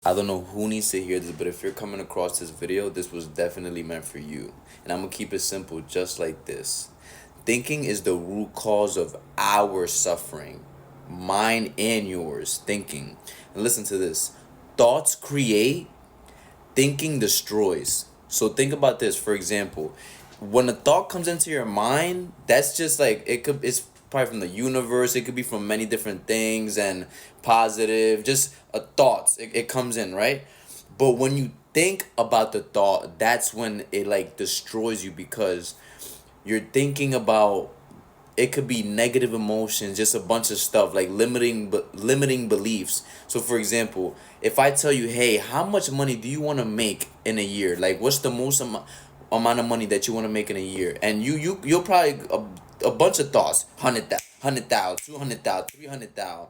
I don't know who needs to hear this, but if you're coming across this video, this was definitely meant for you. And I'm gonna keep it simple, just like this. Thinking is the root cause of our suffering, mine and yours. Thinking. And listen to this: thoughts create, thinking destroys. So think about this. For example, when a thought comes into your mind, that's just like it's probably from the universe, it could be from many different things, and positive, just a thoughts, it comes in, right? But when you think about the thought, that's when it like destroys you, because you're thinking about, it could be negative emotions, just a bunch of stuff like limiting beliefs. So for example, if I tell you, hey, how much money do you want to make in a year, like what's the most amount of money that you want to make in a year, and you'll probably a bunch of thoughts: 100,000, 200,000, 300,000.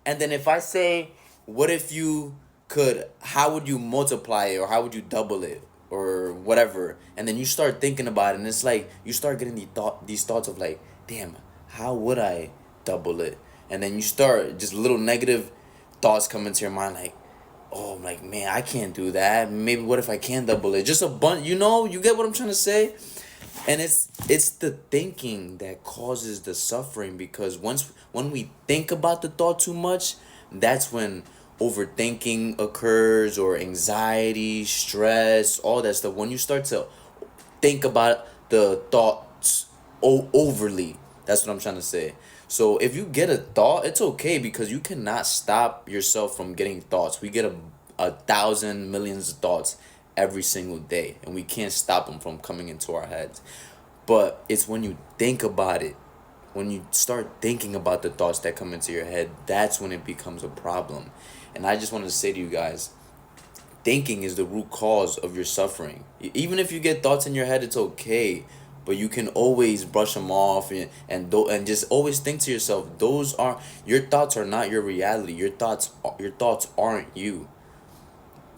And then if I say, what if you could, how would you multiply it, or how would you double it, or whatever? And then you start thinking about it, and it's like you start getting these thoughts of like, damn, how would I double it? And then you start just little negative thoughts come into your mind, like, oh, like, man, I can't do that. Maybe what if I can double it? Just a bunch, you get what I'm trying to say? And it's the thinking that causes the suffering, because when we think about the thought too much, that's when overthinking occurs, or anxiety, stress, all that stuff. When you start to think about the thoughts overly, that's what I'm trying to say. So if you get a thought, it's okay, because you cannot stop yourself from getting thoughts. We get a thousand millions of thoughts every single day, and we can't stop them from coming into our heads. But it's when you think about it, when you start thinking about the thoughts that come into your head, that's when it becomes a problem. And I just wanted to say to you guys, thinking is the root cause of your suffering. Even if you get thoughts in your head, it's okay, but you can always brush them off, and just always think to yourself, those are your thoughts, are not your reality. Your thoughts aren't you,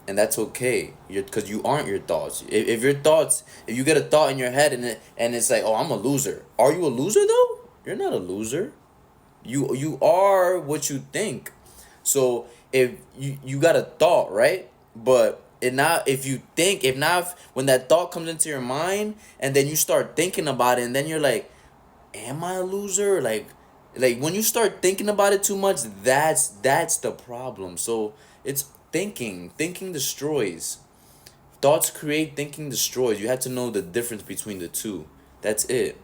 and that's okay. Because you aren't your thoughts. If your thoughts, if you get a thought in your head, and it's like, oh, I'm a loser. Are you a loser though? You're not a loser. You are what you think. So if you got a thought, right? But it not if you think if not when that thought comes into your mind, and then you start thinking about it, and then you're like, am I a loser? Like when you start thinking about it too much, that's the problem. So it's thinking. Thinking destroys. Thoughts create, thinking destroys. You have to know the difference between the two. That's it.